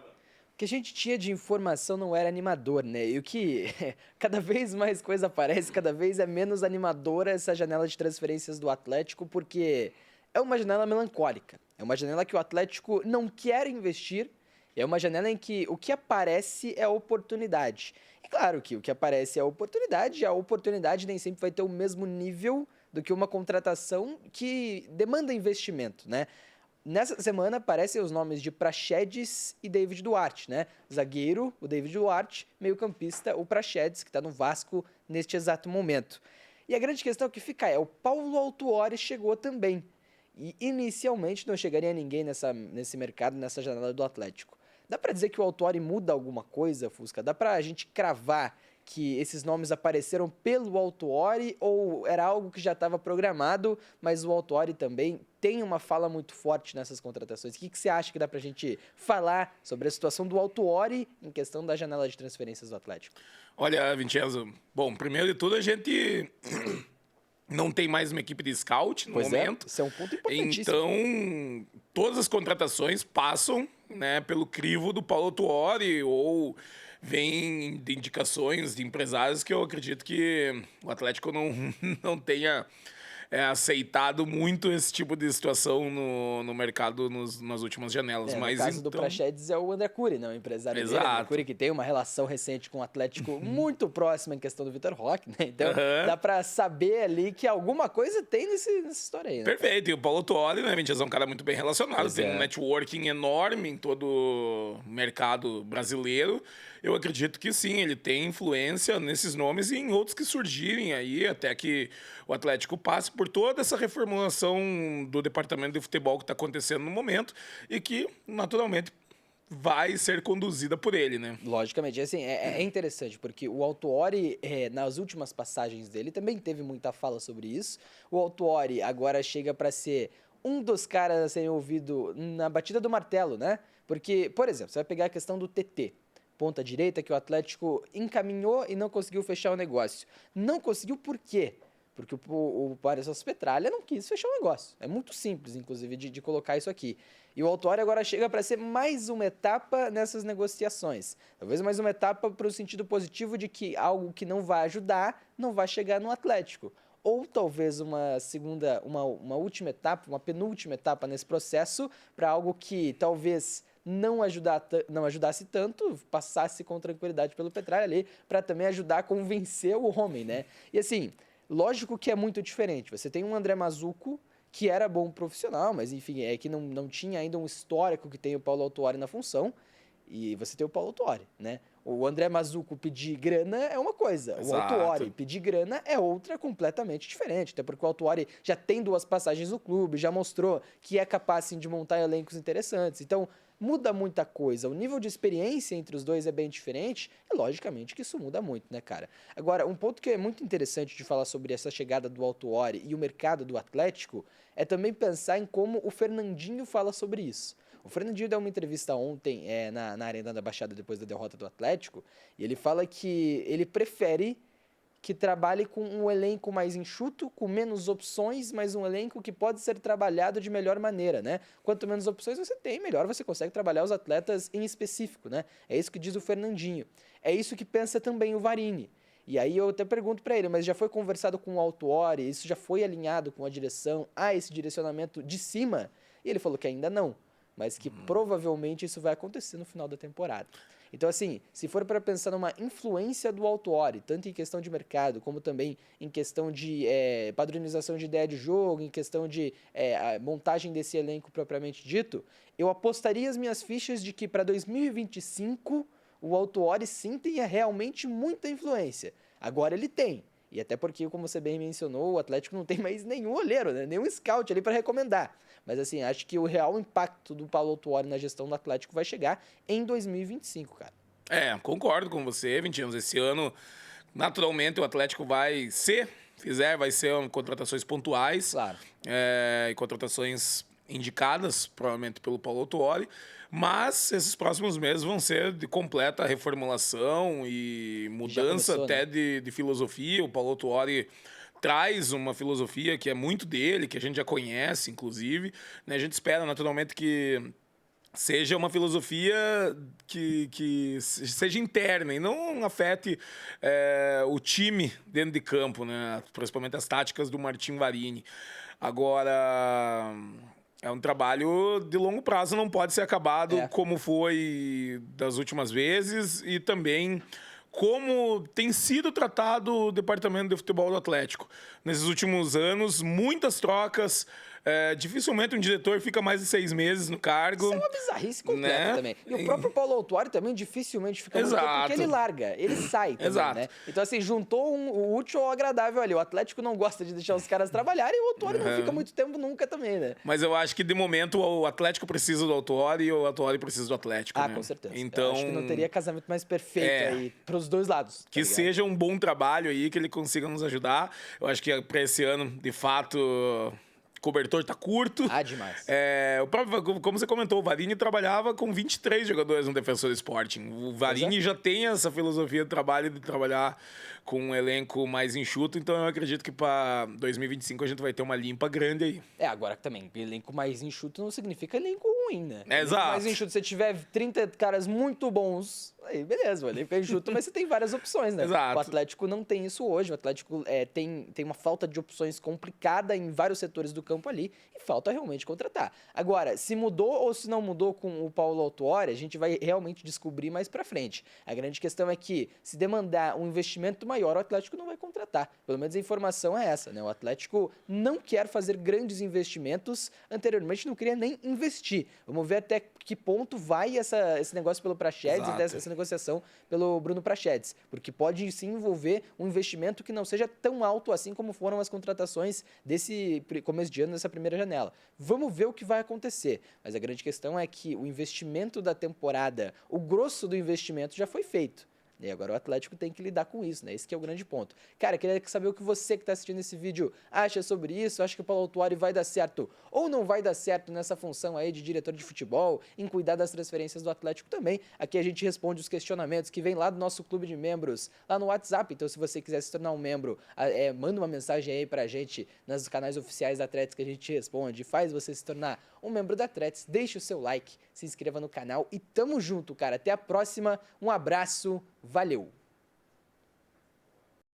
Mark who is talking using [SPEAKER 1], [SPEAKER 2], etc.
[SPEAKER 1] O que a gente tinha de informação não era animador, né? E o que cada vez mais coisa aparece, cada vez é menos animadora essa janela de transferências do Atlético, porque é uma janela melancólica. É uma janela que o Atlético não quer investir, é uma janela em que o que aparece é oportunidade. E claro que o que aparece é oportunidade, e a oportunidade nem sempre vai ter o mesmo nível do que uma contratação que demanda investimento, né? Nessa semana aparecem os nomes de Praxedes e David Duarte, né? Zagueiro, o David Duarte, meio-campista, o Praxedes, que está no Vasco neste exato momento. E a grande questão que fica é, o Paulo Autuori chegou também. E inicialmente não chegaria ninguém nesse mercado, nessa janela do Atlético. Dá para dizer que o Autuori muda alguma coisa, Fusca? Dá para a gente cravar que esses nomes apareceram pelo Autuori ou era algo que já estava programado, mas o Autuori também tem uma fala muito forte nessas contratações? O que você acha que dá para a gente falar sobre a situação do Autuori em questão da janela de transferências do Atlético?
[SPEAKER 2] Olha, Vincenzo, bom, primeiro de tudo a gente não tem mais uma equipe de scout no
[SPEAKER 1] Pois é,
[SPEAKER 2] momento.
[SPEAKER 1] isso é um ponto importantíssimo.
[SPEAKER 2] Então, todas as contratações passam, né, pelo crivo do Paulo Tuori ou vêm de indicações de empresários que eu acredito que o Atlético não, não tenha aceitado muito esse tipo de situação no mercado nas últimas janelas.
[SPEAKER 1] No
[SPEAKER 2] Mas
[SPEAKER 1] caso do
[SPEAKER 2] então...
[SPEAKER 1] Praxedes é o André Cury, né? O empresário dele, André
[SPEAKER 2] Exato.
[SPEAKER 1] Cury, que tem uma relação recente com o Atlético muito próxima em questão do Vitor Roque, né? Então
[SPEAKER 2] Aham.
[SPEAKER 1] dá pra saber ali que alguma coisa tem nessa história aí, né?
[SPEAKER 2] Perfeito, e o Paulo Tuori, né, gente, é um cara muito bem relacionado,
[SPEAKER 1] Pois
[SPEAKER 2] tem um
[SPEAKER 1] é.
[SPEAKER 2] networking enorme em todo o mercado brasileiro. Eu acredito que sim, ele tem influência nesses nomes e em outros que surgirem aí, até que o Atlético passe por toda essa reformulação do departamento de futebol que está acontecendo no momento e que, naturalmente, vai ser conduzida por ele, né?
[SPEAKER 1] Logicamente, e assim, é interessante, porque o Autuori, nas últimas passagens dele, também teve muita fala sobre isso. O Autuori agora chega para ser um dos caras a serem ouvido na batida do martelo, né? Porque, por exemplo, você vai pegar a questão do TT, ponta direita, que o Atlético encaminhou e não conseguiu fechar o negócio. Não conseguiu por quê? Porque o Paredes Petralha não quis fechar o negócio. É muito simples, inclusive, de colocar isso aqui. E o Autuori agora chega para ser mais uma etapa nessas negociações. Talvez mais uma etapa para o sentido positivo de que algo que não vai ajudar não vai chegar no Atlético. Ou talvez uma segunda, uma última etapa, uma penúltima etapa nesse processo para algo que talvez não ajudasse tanto, passasse com tranquilidade pelo Petralha ali, para também ajudar a convencer o homem, né? E assim, lógico que é muito diferente. Você tem um André Mazuco que era bom profissional, mas enfim, é que não tinha ainda um histórico que tem o Paulo Autuori na função. E você tem o Paulo Autuori, né? O André Mazuco pedir grana é uma coisa, o Autuori
[SPEAKER 2] Exato.
[SPEAKER 1] pedir grana é outra completamente diferente, até porque o Autuori já tem 2 passagens no clube, já mostrou que é capaz sim, de montar elencos interessantes. Então, muda muita coisa. O nível de experiência entre os dois é bem diferente, e logicamente que isso muda muito, né, cara? Agora, um ponto que é muito interessante de falar sobre essa chegada do Autuori e o mercado do Atlético é também pensar em como o Fernandinho fala sobre isso. O Fernandinho deu uma entrevista ontem na Arena da Baixada depois da derrota do Atlético, e ele fala que ele prefere que trabalhe com um elenco mais enxuto, com menos opções, mas um elenco que pode ser trabalhado de melhor maneira, né? Quanto menos opções você tem, melhor você consegue trabalhar os atletas em específico, né? É isso que diz o Fernandinho. É isso que pensa também o Varini. E aí eu até pergunto para ele, mas já foi conversado com o Autuori, isso já foi alinhado com a direção, há esse direcionamento de cima? E ele falou que ainda não, mas que provavelmente isso vai acontecer no final da temporada. Então, assim, se for para pensar numa influência do Autuori, tanto em questão de mercado, como também em questão de padronização de ideia de jogo, em questão de a montagem desse elenco propriamente dito, eu apostaria as minhas fichas de que para 2025 o Autuori sim tenha realmente muita influência. Agora ele tem. E até porque, como você bem mencionou, o Atlético não tem mais nenhum olheiro, né? Nenhum scout ali para recomendar. Mas assim, acho que o real impacto do Paulo Autuori na gestão do Atlético vai chegar em 2025, cara.
[SPEAKER 2] Concordo com você, 20 anos. Esse ano, naturalmente, o Atlético vai ser contratações pontuais
[SPEAKER 1] Claro.
[SPEAKER 2] e contratações indicadas, provavelmente pelo Paulo Autuori, mas esses próximos meses vão ser de completa reformulação e
[SPEAKER 1] Já
[SPEAKER 2] mudança
[SPEAKER 1] começou,
[SPEAKER 2] até
[SPEAKER 1] né?
[SPEAKER 2] de filosofia. O Paulo Autuori traz uma filosofia que é muito dele, que a gente já conhece, inclusive, né? A gente espera, naturalmente, que seja uma filosofia que seja interna e não afete o time dentro de campo, né? Principalmente as táticas do Martim Varini. Agora, é um trabalho de longo prazo, não pode ser acabado como foi das últimas vezes e também como tem sido tratado o departamento de futebol do Atlético. Nesses últimos anos, muitas trocas. Dificilmente um diretor fica mais de 6 meses no cargo.
[SPEAKER 1] Isso é uma bizarrice completa,
[SPEAKER 2] né?
[SPEAKER 1] também. E o próprio Paulo Autuori também dificilmente fica muito tempo, porque ele larga, ele sai também, né? Então, assim, juntou o útil ao agradável ali. O Atlético não gosta de deixar os caras trabalharem e o Autuori não fica muito tempo nunca também, né?
[SPEAKER 2] Mas eu acho que, de momento, o Atlético precisa do Autuori e o Autuori precisa do Atlético, né?
[SPEAKER 1] Com certeza.
[SPEAKER 2] Então,
[SPEAKER 1] eu acho que não teria casamento mais perfeito aí pros dois lados.
[SPEAKER 2] Que seja um bom trabalho aí, que ele consiga nos ajudar. Eu acho que para esse ano, de fato, o cobertor tá curto.
[SPEAKER 1] Demais.
[SPEAKER 2] O próprio, como você comentou, o Varini trabalhava com 23 jogadores no Defensor Sporting. O Varini já tem essa filosofia de trabalho, de trabalhar com um elenco mais enxuto, então eu acredito que para 2025 a gente vai ter uma limpa grande aí.
[SPEAKER 1] Agora também, elenco mais enxuto não significa elenco ruim, né?
[SPEAKER 2] Exato.
[SPEAKER 1] Mais enxuto, se você tiver 30 caras muito bons, aí beleza, o elenco é enxuto, mas você tem várias opções, né?
[SPEAKER 2] Exato.
[SPEAKER 1] O Atlético não tem isso hoje, o Atlético tem uma falta de opções complicada em vários setores do campo ali, e falta realmente contratar. Agora, se mudou ou se não mudou com o Paulo Autuori, a gente vai realmente descobrir mais pra frente. A grande questão é que, se demandar um investimento maior, o Atlético não vai contratar. Pelo menos a informação é essa, né? O Atlético não quer fazer grandes investimentos, anteriormente não queria nem investir. Vamos ver até que ponto vai esse negócio pelo Praxedes e essa negociação pelo Bruno Praxedes, porque pode sim envolver um investimento que não seja tão alto assim como foram as contratações desse começo de ano, nessa primeira janela. Vamos ver o que vai acontecer, mas a grande questão é que o investimento da temporada, o grosso do investimento já foi feito. E agora o Atlético tem que lidar com isso, né? Esse que é o grande ponto. Cara, queria saber o que você que está assistindo esse vídeo acha sobre isso. Acha que o Paulo Autuori vai dar certo ou não vai dar certo nessa função aí de diretor de futebol, em cuidar das transferências do Atlético também. Aqui a gente responde os questionamentos que vem lá do nosso clube de membros, lá no WhatsApp. Então, se você quiser se tornar um membro, manda uma mensagem aí pra gente nos canais oficiais da Atlético que a gente responde. Faz você se tornar um membro da Atlético. Deixe o seu like, se inscreva no canal e tamo junto, cara. Até a próxima. Um abraço. Valeu!